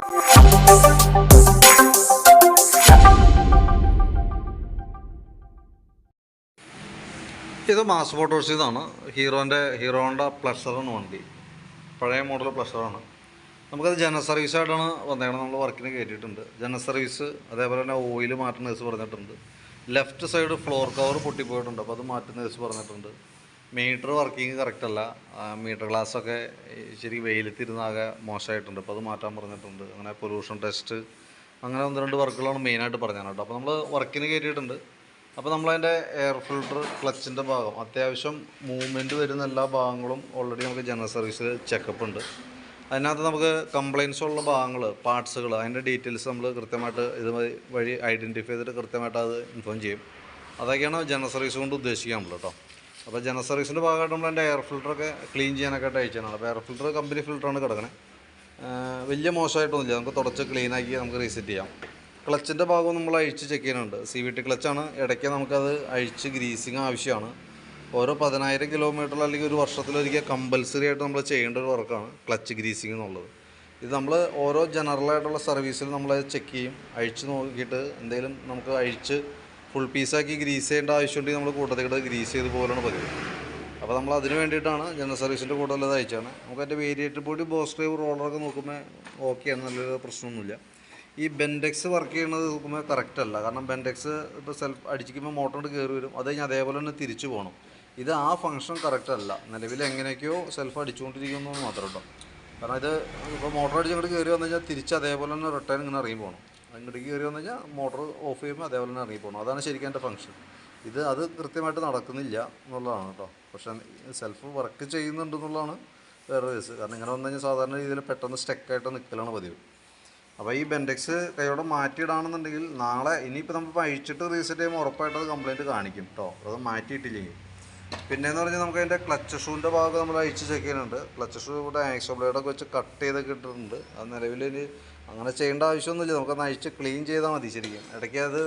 ഇത് മാസ് മോട്ടോഴ്സിൽ നിന്നാണ്. ഹീറോൻ്റെ പ്ലഷറാണ് വണ്ടി. പഴയ മോഡൽ പ്ലഷറാണ്. നമുക്കത് ജനറൽ സർവീസായിട്ടാണ് വന്നേക്കണം. നമ്മൾ വർക്കിന് കയറ്റിയിട്ടുണ്ട്. ജനറൽ സർവീസ്, അതേപോലെ തന്നെ ഓയിൽ മാറ്റുന്ന കേസ് പറഞ്ഞിട്ടുണ്ട്. ലെഫ്റ്റ് സൈഡ് ഫ്ലോർ കവർ പൊട്ടിപ്പോയിട്ടുണ്ട്, അപ്പോൾ അത് മാറ്റുന്ന കേസ് പറഞ്ഞിട്ടുണ്ട്. മീറ്റർ വർക്കിംഗ് കറക്റ്റല്ല. മീറ്റർ ഗ്ലാസ്സൊക്കെ ശരി വെയിലത്തിരുന്നാകെ മോശമായിട്ടുണ്ട്, അപ്പോൾ അത് മാറ്റാൻ പറഞ്ഞിട്ടുണ്ട്. അങ്ങനെ പൊല്യൂഷൻ ടെസ്റ്റ്, അങ്ങനെ 1-2 വർക്കുകളാണ് മെയിനായിട്ട് പറഞ്ഞത് കേട്ടോ. അപ്പോൾ നമ്മൾ വർക്കിന് കയറ്റിയിട്ടുണ്ട്. അപ്പോൾ നമ്മളതിൻ്റെ എയർ ഫിൽട്ടർ, ക്ലച്ചിൻ്റെ ഭാഗം, അത്യാവശ്യം മൂവ്മെൻറ്റ് വരുന്ന എല്ലാ ഭാഗങ്ങളും ഓൾറെഡി നമുക്ക് ജനറൽ സർവീസിൽ ചെക്കപ്പ് ഉണ്ട്. അതിനകത്ത് നമുക്ക് കംപ്ലയിൻസ് ഉള്ള ഭാഗങ്ങൾ, പാർട്സുകൾ, അതിൻ്റെ ഡീറ്റെയിൽസ് നമ്മൾ കൃത്യമായിട്ട് ഇത് വഴി ഐഡൻറ്റിഫൈ ചെയ്തിട്ട് കൃത്യമായിട്ട് അത് ഇൻഫോം ചെയ്യും. അതൊക്കെയാണ് ജനറൽ സർവീസ് കൊണ്ട് ഉദ്ദേശിക്കാനുള്ളത് കേട്ടോ. അപ്പോൾ ജനറൽ സർവീസിൻ്റെ ഭാഗമായിട്ട് നമ്മൾ അതിൻ്റെ എയർ ഫിൽട്ടറൊക്കെ ക്ലീൻ ചെയ്യാനൊക്കെ ആയിട്ട് അയച്ചാണ്. അപ്പോൾ എയർ ഫിൽട്ടർ കമ്പനി ഫിൽട്ടറാണ് കിടക്കണേ. വലിയ മോശമായിട്ടൊന്നുമില്ല, നമുക്ക് തുടച്ച് ക്ലീനാക്കി നമുക്ക് റീസെറ്റ് ചെയ്യാം. ക്ലച്ചിൻ്റെ ഭാഗം നമ്മൾ അഴിച്ച് ചെക്ക് ചെയ്യുന്നുണ്ട്. CVT ക്ലച്ചാണ്. ഇടയ്ക്ക് നമുക്കത് അഴിച്ച് ഗ്രീസിങ് ആവശ്യമാണ്. ഓരോ 10,000 കിലോമീറ്റർ അല്ലെങ്കിൽ ഒരു വർഷത്തിലൊരിക്കൽ കമ്പൽസറി ആയിട്ട് നമ്മൾ ചെയ്യേണ്ട ഒരു വർക്കാണ് ക്ലച്ച് ഗ്രീസിങ് എന്നുള്ളത്. ഇത് നമ്മൾ ഓരോ ജനറലായിട്ടുള്ള സർവീസിൽ നമ്മളത് ചെക്ക് ചെയ്യും. അഴിച്ച് നോക്കിയിട്ട് എന്തെങ്കിലും നമുക്ക് അഴിച്ച് ഫുൾ പീസാക്കി ഗ്രീസ് ചെയ്യേണ്ട ആവശ്യമുണ്ടെങ്കിൽ നമ്മൾ കൂട്ടത്തിട്ട് ഗ്രീസ് ചെയ്ത് പോലെയാണ് പതിവ്. അപ്പോൾ നമ്മൾ അതിന് വേണ്ടിയിട്ടാണ് ജനറൽ സർവീസിൻ്റെ കൂടെ അത് അയച്ചാണ്. നമുക്ക് അതിൻ്റെ വേരിയേറ്റർ ബോഡി, ബോസ് ഡ്രൈവ്, റോളറൊക്കെ നോക്കുമ്പോൾ ഓക്കെയാണ്, നല്ലൊരു പ്രശ്നമൊന്നുമില്ല. ഈ ബെൻഡെക്സ് വർക്ക് ചെയ്യുന്നത് നോക്കുമ്പോൾ കറക്റ്റ് അല്ല. കാരണം ബെൻഡെക്സ് ഇപ്പോൾ സെൽഫ് അടിച്ചിരിക്കുമ്പോൾ മോട്ടർ കൊണ്ട് കയറി വരും, അത് കഴിഞ്ഞ് അതേപോലെ തന്നെ തിരിച്ചു പോകണം. ഇത് ആ ഫംഗ്ഷൻ കറക്റ്റ് അല്ല. നിലവിൽ എങ്ങനെയൊക്കെയോ സെൽഫ് അടിച്ചുകൊണ്ടിരിക്കുന്നു മാത്രം കേട്ടോ. കാരണം ഇത് ഇപ്പോൾ മോട്ടർ അടിച്ച് ഇങ്ങോട്ട് കയറി വന്നു കഴിഞ്ഞാൽ തിരിച്ച് അതേപോലെ തന്നെ റിട്ടേൺ ഇങ്ങനെ ഇറങ്ങി പോകണം. ഇങ്ങോട്ടേക്ക് കയറി വന്നു കഴിഞ്ഞാൽ മോട്ടർ ഓഫ് ചെയ്യുമ്പോൾ അതേപോലെ തന്നെ ഇറങ്ങി പോകണം. അതാണ് ശരിക്കും എൻ്റെ ഫംഗ്ഷൻ. അത് കൃത്യമായിട്ട് നടക്കുന്നില്ല എന്നുള്ളതാണ് കേട്ടോ. പക്ഷേ സെൽഫ് വർക്ക് ചെയ്യുന്നുണ്ടെന്നുള്ളതാണ് വേറെ കേസ്. കാരണം ഇങ്ങനെ വന്നു കഴിഞ്ഞാൽ സാധാരണ രീതിയിൽ പെട്ടെന്ന് സ്റ്റക്കായിട്ട് നിൽക്കലാണ് പതിവ്. അപ്പോൾ ഈ ബെൻഡെക്സ് കൈയോടെ മാറ്റിയിടാണെന്നുണ്ടെങ്കിൽ നാളെ ഇനിയിപ്പോൾ നമ്മളിപ്പോൾ അഴിച്ചിട്ട് റീസെറ്റ് ചെയ്യുമ്പോൾ ഉറപ്പായിട്ട് അത് കംപ്ലയിൻറ്റ് കാണിക്കും കേട്ടോ, അത് മാറ്റിയിട്ടില്ലെങ്കിൽ. പിന്നെയെന്ന് പറഞ്ഞാൽ നമുക്ക് അതിൻ്റെ ക്ലച്ച് ഷൂവിൻ്റെ ഭാഗം നമ്മൾ അഴിച്ച് ചെക്ക് ചെയ്യുന്നുണ്ട്. ക്ലച്ച് ഷൂ ഇവിടെ ആക്സോ ബ്ലേഡൊക്കെ വെച്ച് കട്ട് ചെയ്തൊക്കെ ഇട്ടിട്ടുണ്ട്. അത് നിലവിൽ അങ്ങനെ ചെയ്യേണ്ട ആവശ്യമൊന്നുമില്ല, നമുക്കത് അഴിച്ച് ക്ലീൻ ചെയ്താൽ മതി. ശരിക്കും ഇടയ്ക്ക് അത്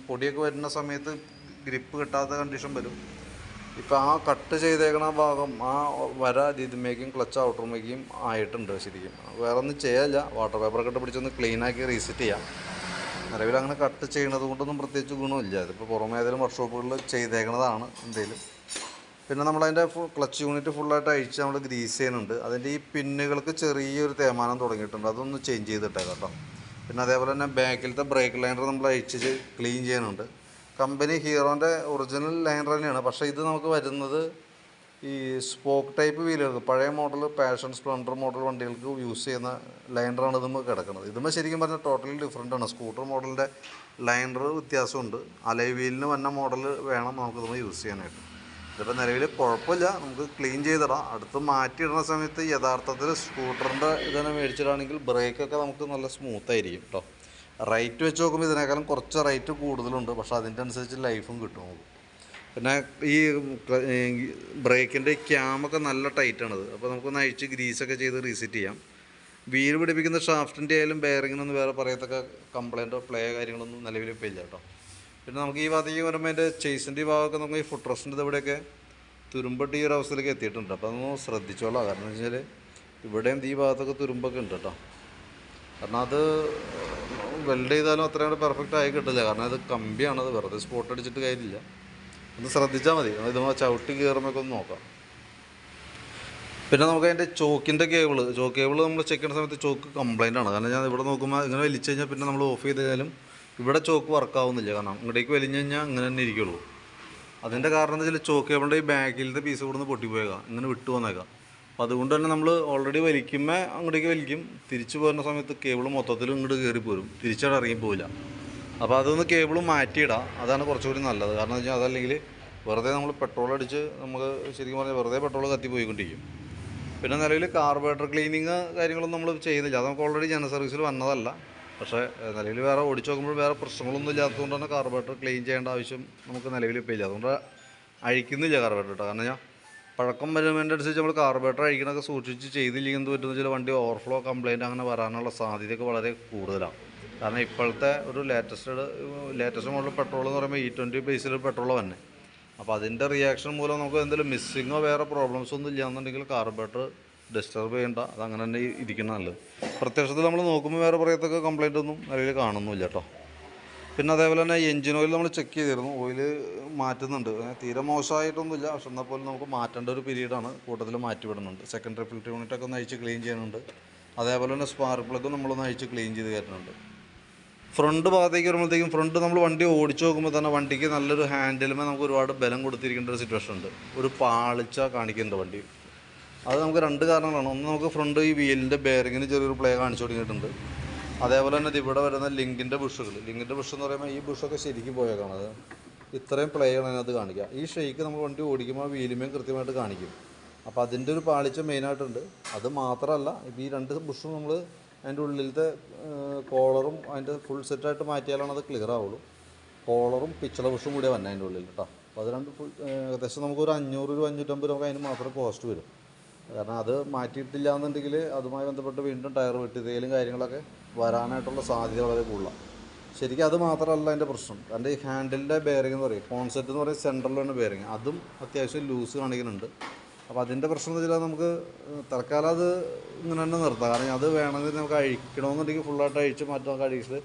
പൊടിയൊക്കെ വരുന്ന സമയത്ത് ഗ്രിപ്പ് കിട്ടാത്ത കണ്ടീഷൻ വരും. ഇപ്പോൾ ആ കട്ട് ചെയ്തേക്കണ ഭാഗം, ആ വര ഇതിമേക്കും ക്ലച്ച് ഔട്ടർ മേക്കും ആയിട്ടുണ്ട്. ശരിക്കും വേറെ ഒന്നും ചെയ്യാനില്ല, വാട്ടർ പേപ്പറൊക്കെ ഇട്ട് പിടിച്ചൊന്ന് ക്ലീനാക്കി റീസെറ്റ് ചെയ്യാം. നിലവിൽ അങ്ങനെ കട്ട് ചെയ്യണത് കൊണ്ടൊന്നും പ്രത്യേകിച്ച് ഗുണമില്ല. ഇതിപ്പോൾ പുറമേ ഏതെങ്കിലും വർക്ക്ഷോപ്പുകളിൽ ചെയ്തേക്കണതാണ് എന്തെങ്കിലും. പിന്നെ നമ്മളതിൻ്റെ ക്ലച്ച് യൂണിറ്റ് ഫുള്ളായിട്ട് അഴിച്ച് നമ്മൾ ഗ്രീസ് ചെയ്യുന്നുണ്ട്. അതിൻ്റെ ഈ പിന്നുകൾക്ക് ചെറിയൊരു തേയ്മാനം തുടങ്ങിയിട്ടുണ്ട്, അതൊന്ന് ചേഞ്ച് ചെയ്തിട്ടേക്കാം കേട്ടോ. പിന്നെ അതേപോലെ തന്നെ ബാക്കിലത്തെ ബ്രേക്ക് ലൈനർ നമ്മൾ അഴിച്ച് ക്ലീൻ ചെയ്യുന്നുണ്ട്. കമ്പനി ഹീറോൻ്റെ ഒറിജിനൽ ലൈനർ തന്നെയാണ്, പക്ഷേ ഇത് നമുക്ക് വരുന്നത് ഈ സ്പോക്ക് ടൈപ്പ് വീലുകൾക്ക്, പഴയ മോഡൽ പാഷൻ, സ്പ്ലെൻഡർ മോഡൽ വണ്ടികൾക്ക് യൂസ് ചെയ്യുന്ന ലൈനറാണ് ഇതുമ്പോൾ കിടക്കുന്നത്. ഇതുമ്പോൾ ശരിക്കും പറഞ്ഞാൽ ടോട്ടലി ഡിഫറെൻ്റാണ്. സ്കൂട്ടർ മോഡലിൻ്റെ ലൈനർ വ്യത്യാസമുണ്ട്. അലോയ് വീലിന് വന്ന മോഡൽ വേണം നമുക്കിതുമ്പോൾ യൂസ് ചെയ്യാനായിട്ട്. ഇതിപ്പോൾ നിലവിൽ കുഴപ്പമില്ല, നമുക്ക് ക്ലീൻ ചെയ്തിടാം. അടുത്ത് മാറ്റിയിടുന്ന സമയത്ത് യഥാർത്ഥത്തിൽ സ്കൂട്ടറിൻ്റെ ഇതന്നെ മേടിച്ചിട്ടാണെങ്കിൽ ബ്രേക്കൊക്കെ നമുക്ക് നല്ല സ്മൂത്തായിരിക്കും കേട്ടോ. റേറ്റ് വെച്ച് നോക്കുമ്പോൾ ഇതിനേക്കാളും കുറച്ച് റേറ്റ് കൂടുതലുണ്ട്, പക്ഷേ അതിൻ്റെ അനുസരിച്ച് ലൈഫും കിട്ടും നമുക്ക്. പിന്നെ ഈ ബ്രേക്കിൻ്റെ ക്യാമൊക്കെ നല്ല ടൈറ്റാണത്, അപ്പോൾ നമുക്കൊന്ന് അഴിച്ച് ഗ്രീസൊക്കെ ചെയ്ത് റീസെറ്റ് ചെയ്യാം. വീൽ പിടിപ്പിക്കുന്ന ഷാഫ്റ്റിൻ്റെ ആയാലും ബെയറിങ്ങിനൊന്നും വേറെ പറയത്തക്ക കംപ്ലയിൻറ്റോ പ്ലേ കാര്യങ്ങളൊന്നും നിലവിൽ ഇപ്പോൾ ഇല്ല കേട്ടോ. പിന്നെ നമുക്ക് ഈ ഭാഗത്തേക്ക് വരുമ്പോൾ അതിൻ്റെ ചേസിൻ്റെ ഈ ഭാഗമൊക്കെ നമുക്ക് ഈ ഫുഡ് റെസ്റ്റിൻ്റെ ഇവിടെയൊക്കെ തുരുമ്പിട്ട് ഈ ഒരു അവസ്ഥയിലേക്ക് എത്തിയിട്ടുണ്ട്. അപ്പോൾ അതൊന്ന് ശ്രദ്ധിച്ചോളാം. കാരണം എന്ന് വെച്ചാൽ ഇവിടെയും ഈ ഭാഗത്തൊക്കെ തുരുമ്പൊക്കെ ഉണ്ട് കേട്ടോ. കാരണം അത് വെൽഡ് ചെയ്താലും അത്രയും പെർഫെക്റ്റ് ആയി കിട്ടില്ല. കാരണം അത് കമ്പിയാണത്, വെറുതെ സ്പോട്ട് അടിച്ചിട്ട് കാര്യമില്ല. ഒന്ന് ശ്രദ്ധിച്ചാൽ മതി. ഇത് ചവിട്ടി കയറുമ്പോഴൊക്കെ ഒന്ന് നോക്കാം. പിന്നെ നമുക്ക് അതിൻ്റെ ചോക്കിൻ്റെ കേബിൾ നമ്മൾ ചെക്ക് ചെയ്യുന്ന സമയത്ത് ചോക്ക് കംപ്ലൈൻ്റ് ആണ്. കാരണം ഞാൻ ഇവിടെ നോക്കുമ്പോൾ ഇങ്ങനെ വലിച്ചു കഴിഞ്ഞാൽ പിന്നെ നമ്മൾ ഓഫ് ചെയ്ത് കഴിഞ്ഞാലും ഇവിടെ ചോക്ക് വർക്കാവുന്നില്ല. കാരണം ഇങ്ങോട്ടേക്ക് വലിഞ്ഞു കഴിഞ്ഞാൽ ഇങ്ങനെ തന്നെ ഇരിക്കുള്ളൂ. അതിൻ്റെ കാരണം എന്താ വെച്ചാൽ ചോക്ക് കേബിളിൻ്റെ ഈ ബാക്കിലത്തെ പീസ് കൂടെ നിന്ന് പൊട്ടിപ്പോയേക്കാം, ഇങ്ങനെ വിട്ടു വന്നേക്കാം. അപ്പോൾ അതുകൊണ്ട് തന്നെ നമ്മൾ ഓൾറെഡി വലിക്കുമ്പോൾ അങ്ങോട്ടേക്ക് വലിക്കും, തിരിച്ചു പോകുന്ന സമയത്ത് കേബിൾ മൊത്തത്തിൽ ഇങ്ങോട്ട് കയറിപ്പോരും, തിരിച്ചവിടെ ഇറങ്ങിപ്പോവില്ല. അപ്പോൾ അതൊന്ന് കേബിൾ മാറ്റിയിടാം, അതാണ് കുറച്ചുകൂടി നല്ലത്. കാരണം എന്ന് വെച്ചാൽ അതല്ലെങ്കിൽ വെറുതെ നമ്മൾ പെട്രോൾ അടിച്ച് നമുക്ക് ശരിക്കും പറഞ്ഞാൽ വെറുതെ പെട്രോൾ കത്തി പോയിക്കൊണ്ടിരിക്കും. പിന്നെ നിലവിൽ കാർബറേറ്റർ ക്ലീനിങ് കാര്യങ്ങളൊന്നും നമ്മൾ ചെയ്യുന്നില്ല, അത് നമുക്ക് ഓൾറെഡി ജനറൽ സർവീസിൽ വന്നതല്ല. പക്ഷേ നിലവിൽ വേറെ ഓടിച്ച് നോക്കുമ്പോൾ വേറെ പ്രശ്നങ്ങളൊന്നും ഇല്ലാത്തതുകൊണ്ട് തന്നെ കാർബറേറ്റർ ക്ലീൻ ചെയ്യേണ്ട ആവശ്യം നമുക്ക് നിലവിൽ ഇപ്പോൾ ഇല്ല. അതുകൊണ്ട് അഴിക്കുന്നില്ല കാർബറേറ്റർ കേട്ടോ. കാരണം ഞാൻ പഴക്കം വരുന്നതിനനുസരിച്ച് നമ്മൾ കാർബറേറ്റർ അഴിക്കണമൊക്കെ സൂക്ഷിച്ച് ചെയ്തില്ലെങ്കിൽ എന്ത് പറ്റുമെന്ന് വെച്ചാൽ വണ്ടി ഓവർഫ്ലോ കംപ്ലയിൻ്റ് അങ്ങനെ വരാനുള്ള സാധ്യതയൊക്കെ വളരെ കൂടുതലാണ്. കാരണം ഇപ്പോഴത്തെ ഒരു ലേറ്റസ്റ്റ് മോഡൽ പെട്രോൾ എന്ന് പറയുമ്പോൾ E20 ബേസിൽ പെട്രോൾ തന്നെ. അപ്പോൾ അതിൻ്റെ റിയാക്ഷൻ മൂലം നമുക്ക് എന്തെങ്കിലും മിസ്സിങ്ങോ വേറെ പ്രോബ്ലംസോ ഒന്നും ഇല്ല എന്നുണ്ടെങ്കിൽ കാർബറേറ്റർ ഡിസ്റ്റർബ് ചെയ്യേണ്ട, അതങ്ങനെ തന്നെ ഇരിക്കണം നല്ലത്. പ്രത്യക്ഷത്തിൽ നമ്മൾ നോക്കുമ്പോൾ വേറെ പറയത്തൊക്കെ കംപ്ലൈൻ്റ് ഒന്നും നിലവിൽ കാണുന്നില്ല കേട്ടോ. പിന്നെ അതേപോലെ തന്നെ എഞ്ചിൻ ഓയിൽ നമ്മൾ ചെക്ക് ചെയ്തിരുന്നു, ഓയിൽ മാറ്റുന്നുണ്ട്. തീരെ മോശമായിട്ടൊന്നുമില്ല, പക്ഷെ എന്നാൽ പോലും നമുക്ക് മാറ്റേണ്ട ഒരു പീരീഡാണ്, കൂട്ടത്തിൽ മാറ്റി വിടുന്നുണ്ട്. സെക്കൻഡറി ഫിൽറ്റർ യൂണിറ്റൊക്കെ ഒന്ന് അഴിച്ച് ക്ലീൻ ചെയ്യുന്നുണ്ട്. അതേപോലെ തന്നെ സ്പാർക്ക് പ്ലഗും നമ്മളൊന്ന് അഴിച്ച് ക്ലീൻ ചെയ്ത് കയറ്റുന്നുണ്ട്. ഫ്രണ്ട് ഭാഗത്തേക്ക് വരുമ്പോഴത്തേക്കും ഫ്രണ്ട് നമ്മൾ വണ്ടി ഓടിച്ച് നോക്കുമ്പോൾ തന്നെ വണ്ടിക്ക് നല്ലൊരു ഹാൻഡിലുമേ നമുക്ക് ഒരുപാട് ബലം കൊടുത്തിരിക്കേണ്ട ഒരു സിറ്റുവേഷൻ ഉണ്ട്. ഒരു പാളിച്ച കാണിക്കുന്നുണ്ട് വണ്ടി. അത് നമുക്ക് രണ്ട് കാരണങ്ങളാണ്. ഒന്ന്, നമുക്ക് ഫ്രണ്ട് ഈ വീലിൻ്റെ ബെയറിങ്ങിന് ചെറിയൊരു പ്ലേ കാണിച്ചു തുടങ്ങിയിട്ടുണ്ട്. അതേപോലെ തന്നെ ഇവിടെ വരുന്ന ലിങ്കിൻ്റെ ബുഷുകൾ, ലിങ്കിൻ്റെ ബുഷ് എന്ന് പറയുമ്പോൾ ഈ ബുഷൊക്കെ ശരിക്കും പോയേക്കാണ്. അത് ഇത്രയും പ്ലേയാണ് അതിനകത്ത് കാണിക്കുക. ഈ ഷെയ്ക്ക് നമ്മൾ വണ്ടി ഓടിക്കുമ്പോൾ വീലുമേയും കൃത്യമായിട്ട് കാണിക്കും. അപ്പോൾ അതിൻ്റെ ഒരു പാളിച്ച മെയിനായിട്ടുണ്ട്. അത് മാത്രമല്ല, ഈ രണ്ട് ബുഷും നമ്മൾ അതിൻ്റെ ഉള്ളിലത്തെ കോളറും അതിൻ്റെ ഫുൾ സെറ്റായിട്ട് മാറ്റിയാലാണ് അത് ക്ലിയർ ആവുള്ളൂ. കോളറും പിച്ചള ബുഷും കൂടിയാണ് വന്നത് അതിൻ്റെ ഉള്ളിൽ കേട്ടോ. അപ്പോൾ അത് രണ്ട് ഏകദേശം നമുക്കൊരു 500 രൂപ 550 രൂപ അതിന് മാത്രമേ കോസ്റ്റ് വരും. കാരണം അത് മാറ്റിയിട്ടില്ല എന്നുണ്ടെങ്കിൽ അതുമായി ബന്ധപ്പെട്ട് വീണ്ടും ടയർ വെട്ടിത്തയിലും കാര്യങ്ങളൊക്കെ വരാനായിട്ടുള്ള സാധ്യത വളരെ കൂടുതലാണ്. ശരിക്കും അത് മാത്രമല്ല അതിൻ്റെ പ്രശ്നം. അതിൻ്റെ ഈ ഹാൻഡിലിൻ്റെ ബെയറിംഗ് എന്ന് പറയും, കോൺസെപ്റ്റ് എന്ന് പറയും, സെൻട്രലിലാണ് ബെയറിംഗ്, അതും അത്യാവശ്യം ലൂസ് കാണിക്കുന്നുണ്ട്. അപ്പോൾ അതിൻ്റെ പ്രശ്നം എന്ന് വെച്ചാൽ നമുക്ക് തൽക്കാലം അത് ഇങ്ങനെ തന്നെ നിർത്താം. കാരണം അത് വേണമെങ്കിൽ നമുക്ക് അഴിക്കണമെന്നുണ്ടെങ്കിൽ ഫുള്ളായിട്ട് അഴിച്ച് മാറ്റാൻ കഴിയില്ല.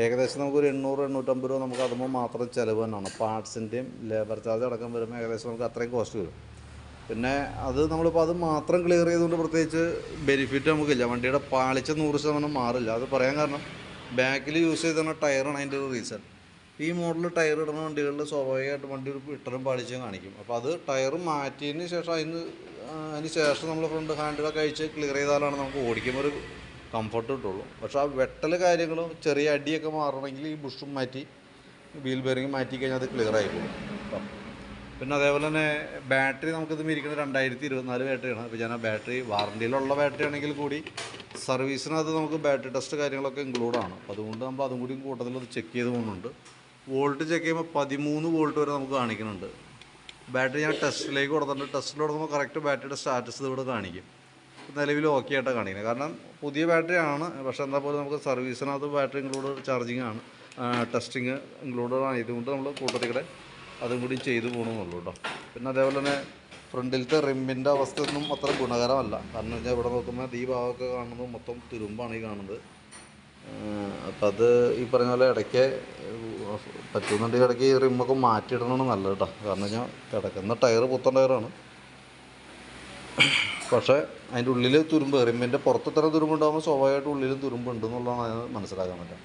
ഏകദേശം നമുക്കൊരു 800-850 രൂപ നമുക്ക് അതുമ്പോൾ മാത്രം ചിലവ് തന്നെയാണ്. പാർട്സിൻ്റെയും ലേബർ ചാർജ് അടക്കം വരുമ്പോൾ ഏകദേശം നമുക്ക് അത്രയും കോസ്റ്റ് വരും. പിന്നെ അത് നമ്മളിപ്പോൾ അത് മാത്രം ക്ലിയർ ചെയ്തുകൊണ്ട് പ്രത്യേകിച്ച് ബെനിഫിറ്റ് നമുക്കില്ല. വണ്ടിയുടെ പാളിച്ച 100% മാറില്ല. അത് പറയാൻ കാരണം ബാക്കിൽ യൂസ് ചെയ്തിരുന്ന ടയറാണ് അതിൻ്റെ ഒരു റീസൺ. ഈ മോഡൽ ടയർ ഇടുന്ന വണ്ടികളിൽ സ്വാഭാവികമായിട്ട് വണ്ടി ഒരു ഇട്ടറും പാളിച്ചും കാണിക്കും. അപ്പോൾ അത് ടയർ മാറ്റിയതിന് ശേഷം അതിന് ശേഷം നമ്മൾ ഫ്രണ്ട് ഹാൻഡിലൊക്കെ അഴിച്ച് ക്ലിയർ ചെയ്താലാണ് നമുക്ക് ഓടിക്കുമ്പോൾ ഒരു കംഫർട്ട് കിട്ടുള്ളൂ. പക്ഷേ ആ വെട്ടൽ കാര്യങ്ങളും ചെറിയ അടിയൊക്കെ മാറണമെങ്കിൽ ഈ ബുഷും മാറ്റി വീൽ ബെയറിങ് മാറ്റി കഴിഞ്ഞാൽ അത് ക്ലിയർ ആയിപ്പോകും. പിന്നെ അതേപോലെ തന്നെ ബാറ്ററി നമുക്കിത് ഇരിക്കുന്നത് 2024 ബാറ്ററിയാണ്. അപ്പോൾ ഞാൻ ആ ബാറ്ററി വാറണ്ടിയിലുള്ള ബാറ്ററി ആണെങ്കിൽ കൂടി സർവീസിനകത്ത് നമുക്ക് ബാറ്ററി ടെസ്റ്റ് കാര്യങ്ങളൊക്കെ ഇൻക്ലൂഡാണ്. അപ്പോൾ അതുകൊണ്ട് നമ്മൾ അതും കൂടി കൂട്ടത്തിൽ അത് ചെക്ക് ചെയ്ത് പോകുന്നുണ്ട്. വോൾട്ട് ചെക്ക് ചെയ്യുമ്പോൾ 13 വോൾട്ട് വരെ നമുക്ക് കാണിക്കുന്നുണ്ട്. ബാറ്ററി ഞാൻ ടെസ്റ്റിലേക്ക് കൊടുത്തിട്ടുണ്ട്. ടെസ്റ്റിൽ കൊടുക്കുമ്പോൾ കറക്റ്റ് ബാറ്ററിയുടെ സ്റ്റാറ്റസ് ഇവിടെ കാണിക്കും. നിലവിൽ ഓക്കെ ആയിട്ടാണ് കാണിക്കുന്നത്. കാരണം പുതിയ ബാറ്ററി ആണ്, പക്ഷേ എന്നാൽ പോലും നമുക്ക് സർവീസിനകത്ത് ബാറ്ററി ഇൻക്ലൂഡ് ചാർജിങ് ആണ്, ടെസ്റ്റിങ് ഇൻക്ലൂഡഡ് ആണ്. ഇതുകൊണ്ട് നമ്മൾ കൂട്ടത്തിൽക്കൂടെ അതും കൂടി ചെയ്തു പോകണമെന്നുള്ളൂ കേട്ടോ. പിന്നെ അതേപോലെ തന്നെ ഫ്രണ്ടിലത്തെ റിമ്മിൻ്റെ അവസ്ഥ ഒന്നും അത്ര ഗുണകരമല്ല. കാരണം വെച്ചാൽ ഇവിടെ നോക്കുമ്പോൾ ഈ ഭാഗമൊക്കെ കാണുന്നത് മൊത്തം തുരുമ്പാണ് ഈ കാണുന്നത്. അപ്പം അത് ഈ പറഞ്ഞ പോലെ ഇടയ്ക്ക് പറ്റുന്നുണ്ടെങ്കിൽ ഇടയ്ക്ക് ഈ റിമ്മൊക്കെ മാറ്റിയിടണമെന്ന് നല്ലത് കേട്ടോ. കാരണം വെച്ചാൽ കിടക്കുന്ന ടയർ പുത്തൻ ടയറാണ്, പക്ഷേ അതിൻ്റെ ഉള്ളിൽ തുരുമ്പ്, റിമ്മിൻ്റെ പുറത്ത് ഇത്ര തുരുമ്പുണ്ടാകുമ്പോൾ സ്വാഭാവികമായിട്ട് ഉള്ളിലും തുരുമ്പുണ്ട് എന്നുള്ളതാണ് അതിന് മനസ്സിലാക്കാൻ പറ്റുക.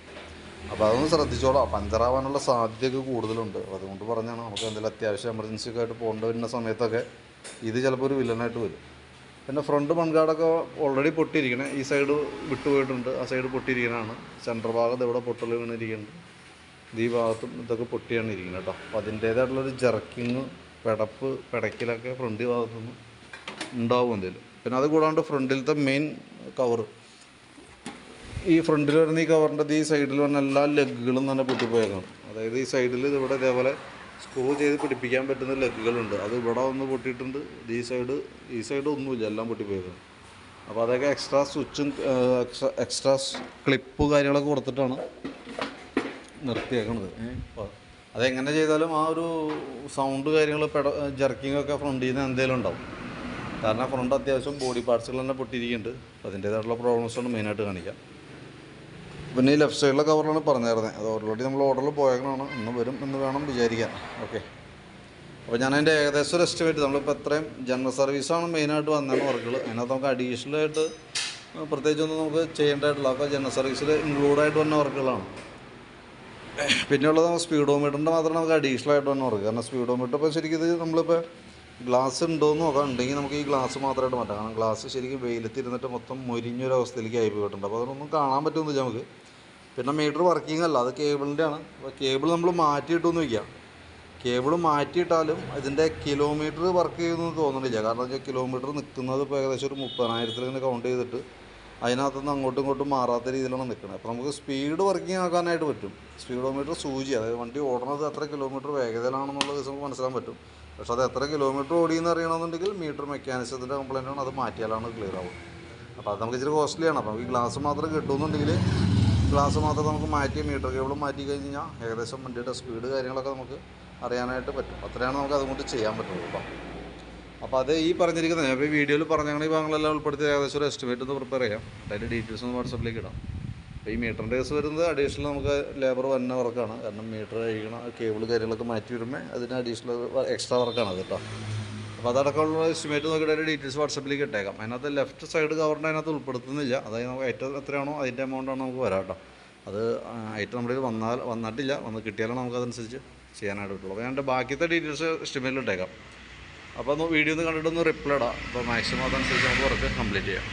അപ്പോൾ അതൊന്ന് ശ്രദ്ധിച്ചോളാം. പഞ്ചറാവാനുള്ള സാധ്യതയൊക്കെ കൂടുതലുണ്ട്. അതുകൊണ്ട് പറഞ്ഞാണ് നമുക്ക് എന്തെങ്കിലും അത്യാവശ്യം എമർജൻസി ഒക്കെ ആയിട്ട് പോകേണ്ട വരുന്ന സമയത്തൊക്കെ ഇത് ചിലപ്പോൾ ഒരു വില്ലനായിട്ട് വരും. പിന്നെ ഫ്രണ്ട് മൺകാടൊക്കെ ഓൾറെഡി പൊട്ടിയിരിക്കണേ. ഈ സൈഡ് വിട്ടുപോയിട്ടുണ്ട്, ആ സൈഡ് പൊട്ടിയിരിക്കണതാണ്. സെൻറ്റർ ഭാഗത്ത് ഇവിടെ പൊട്ടൽ വീണിരിക്കുന്നുണ്ട്. ഈ ഭാഗത്തും ഇതൊക്കെ പൊട്ടിയാണ് ഇരിക്കുന്നത് കേട്ടോ. അപ്പോൾ അതിൻ്റേതായിട്ടുള്ളൊരു ജർക്കിങ്, പിടയ്ക്കലൊക്കെ ഫ്രണ്ട് ഭാഗത്തുനിന്ന് ഉണ്ടാവും എന്തെങ്കിലും. പിന്നെ അത് കൂടാണ്ട് ഫ്രണ്ടിലത്തെ മെയിൻ കവർ, ഈ ഫ്രണ്ടിൽ വരുന്ന ഈ കവറിൻ്റെ ഈ സൈഡിൽ വരുന്ന എല്ലാ ലെഗുകളും തന്നെ പൊട്ടിപ്പോയേക്കാണ്. അതായത് ഈ സൈഡിൽ ഇവിടെ ഇതേപോലെ സ്ക്രൂ ചെയ്ത് പിടിപ്പിക്കാൻ പറ്റുന്ന ലെഗുകളുണ്ട്, അത് ഇവിടെ ഒന്ന് പൊട്ടിയിട്ടുണ്ട്. ഈ സൈഡ് ഒന്നുമില്ല, എല്ലാം പൊട്ടിപ്പോയേക്കാണ്. അപ്പോൾ അതൊക്കെ എക്സ്ട്രാ സ്വിച്ചും എക്സ്ട്രാ ക്ലിപ്പ് കാര്യങ്ങളൊക്കെ കൊടുത്തിട്ടാണ് നിർത്തിയേക്കണത്. അപ്പോൾ അതെങ്ങനെ ചെയ്താലും ആ ഒരു സൗണ്ട് കാര്യങ്ങൾ ജർക്കിങ്ങൊക്കെ ഫ്രണ്ടിൽ നിന്ന് എന്തെങ്കിലും ഉണ്ടാവും. കാരണം ഫ്രണ്ട് അത്യാവശ്യം ബോഡി പാർട്സുകൾ തന്നെ പൊട്ടിയിരിക്കുന്നുണ്ട്. അപ്പോൾ അതിൻ്റേതായിട്ടുള്ള പ്രോബ്ലംസാണ് മെയിനായിട്ട് കാണിക്കുക. പിന്നെ ഈ ലെഫ്റ്റ് സൈഡിലെ കവറിലാണ് പറഞ്ഞിരുന്നത്, അത് ഓൾറെഡി നമ്മൾ ഓർഡറിൽ പോയേക്കണമാണ്. ഇന്ന് വരും എന്ന് വേണം വിചാരിക്കാൻ. ഓക്കെ, അപ്പോൾ ഞാൻ അതിൻ്റെ ഏകദേശം ഒരു എസ്റ്റിമേറ്റ്, നമ്മളിപ്പോൾ എത്രയും ജനറൽ സർവീസാണ് മെയിനായിട്ട് വന്നതാണ് വർക്കുകൾ. അതിനകത്ത് നമുക്ക് അഡീഷണലായിട്ട് പ്രത്യേകിച്ചൊന്നും നമുക്ക് ചെയ്യേണ്ടതായിട്ടുള്ള അപ്പോൾ ജനറൽ സർവീസിൽ ഇൻക്ലൂഡായിട്ട് വന്ന വർക്കുകളാണ്. പിന്നെയുള്ളത് നമുക്ക് സ്പീഡോമീറ്ററിൻ്റെ മാത്രമേ നമുക്ക് അഡീഷണലായിട്ട് വന്ന വർക്ക്. കാരണം സ്പീഡോമീറ്റർ ഇപ്പോൾ ശരിക്കും ഇത് നമ്മളിപ്പോൾ ഗ്ലാസ് ഉണ്ടോയെന്ന് നോക്കാം, ഉണ്ടെങ്കിൽ നമുക്ക് ഈ ഗ്ലാസ് മാത്രമായിട്ട് മാറ്റാം. കാരണം ഗ്ലാസ് ശരിക്കും വെയിലത്തിരുന്നിട്ട് മൊത്തം മൊരിഞ്ഞൊരവസ്ഥയിലേക്ക് ആയി പോയിട്ടുണ്ട്. അപ്പോൾ അതൊന്നും കാണാൻ പറ്റുമെന്നില്ല നമുക്ക്. പിന്നെ മീറ്റർ വർക്കിംഗ് അല്ല, അത് കേബിളിൻ്റെ ആണ്. അപ്പോൾ കേബിൾ നമ്മൾ മാറ്റിയിട്ടെന്ന് വയ്ക്കാം. കേബിൾ മാറ്റിയിട്ടാലും ഇതിൻ്റെ കിലോമീറ്റർ വർക്ക് ചെയ്യുമെന്ന് തോന്നുന്നില്ല. കാരണം വെച്ചാൽ കിലോമീറ്റർ നിൽക്കുന്നത് ഇപ്പോൾ ഏകദേശം ഒരു 30,000 ഇങ്ങനെ കൗണ്ട് ചെയ്തിട്ട് അതിനകത്തുനിന്ന് അങ്ങോട്ടും ഇങ്ങോട്ടും മാറാത്ത രീതിയിലാണ് നിൽക്കുന്നത്. അപ്പോൾ നമുക്ക് സ്പീഡ് വർക്കിംഗ് ആക്കാനായിട്ട് പറ്റും. സ്പീഡോമീറ്റർ സൂചി, അതായത് വണ്ടി ഓടുന്നത് എത്ര കിലോമീറ്റർ വേഗതയിലാണെന്നുള്ള ദിവസം നമുക്ക് മനസ്സിലാൻ പറ്റും. പക്ഷേ അത് എത്ര കിലോമീറ്റർ ഓടിയെന്ന് അറിയണമെന്നുണ്ടെങ്കിൽ മീറ്റർ മെക്കാനിസത്തിൻ്റെ കംപ്ലൈൻ്റ് ആണ്, അത് മാറ്റിയാലാണ് ക്ലിയർ ആവും. അപ്പോൾ അത് നമുക്ക് ഇച്ചിരി കോസ്റ്റ്ലിയാണ്. അപ്പോൾ ഈ ഗ്ലാസ് മാത്രം കിട്ടുമെന്നുണ്ടെങ്കിൽ ഗ്ലാസ് മാത്രം നമുക്ക് മാറ്റി മീറ്റർ കേബിൾ മാറ്റി കഴിഞ്ഞ് കഴിഞ്ഞാൽ ഏകദേശം വണ്ടിയുടെ സ്പീഡ് കാര്യങ്ങളൊക്കെ നമുക്ക് അറിയാനായിട്ട് പറ്റും. അത്രയാണ് നമുക്ക് അതുകൊണ്ട് ചെയ്യാൻ പറ്റുള്ളൂ. അപ്പോൾ അപ്പോൾ അത് ഈ പറഞ്ഞിരിക്കുന്നത് ഞാൻ ഇപ്പോൾ ഈ വീഡിയോയിൽ പറഞ്ഞാൽ ഈ ഭാഗങ്ങളെല്ലാം ഉൾപ്പെടുത്തി ഏകദേശം ഒരു എസ്റ്റിമേറ്റ് ഒന്ന് പ്രിപ്പയർ ചെയ്യാം. അതിൻ്റെ ഡീറ്റെയിൽസ് ഒന്ന് വാട്സപ്പിലേക്ക് ഇടാം. അപ്പോൾ ഈ മീറ്ററിൻ്റെ കേസ് വരുന്നത് അഡീഷണൽ നമുക്ക് ലേബർ വന്ന വർക്കാണ്. കാരണം മീറ്റർ കഴിക്കണം, കേബിൾ കാര്യങ്ങളൊക്കെ മാറ്റി വരുമ്പോൾ അതിന് അഡീഷണൽ എക്സ്ട്രാ വർക്കാണ് അത് കേട്ടോ. അപ്പോൾ അതടക്കമുള്ള എസ്റ്റിമേറ്റ് നോക്കിയിട്ട് അതിൻ്റെ ഡീറ്റെയിൽസ് വാട്സപ്പിലേക്ക് ഇട്ടേക്കാം. അതിനകത്ത് ലെഫ്റ്റ് സൈഡ് കവറിൻ്റെ അതിനകത്ത് ഉൾപ്പെടുത്തുന്നില്ല. അതായത് നമുക്ക് ഐറ്റം എത്രയാണോ അതിൻ്റെ എമൗണ്ടാണ് നമുക്ക് വരാം കേട്ടോ. അത് ഐറ്റം നമ്മുടെ കയ്യിൽ വന്നിട്ടില്ല, വന്ന് കിട്ടിയാലാണ് നമുക്കതനുസരിച്ച് ചെയ്യാനായിട്ട് പറ്റുള്ളൂ. അപ്പോൾ ഞാൻ എൻ്റെ ബാക്കിയത്തെ ഡീറ്റെയിൽസ് എസ്റ്റിമേറ്റിൽ ഇട്ടേക്കാം. അപ്പോൾ ഒന്ന് വീഡിയോ ഒന്ന് കണ്ടിട്ടൊന്ന് റിപ്ലൈ ഇടാം. അപ്പോൾ മാക്സിമം അതനുസരിച്ച് നമുക്ക് വർക്ക് കംപ്ലീറ്റ് ചെയ്യാം.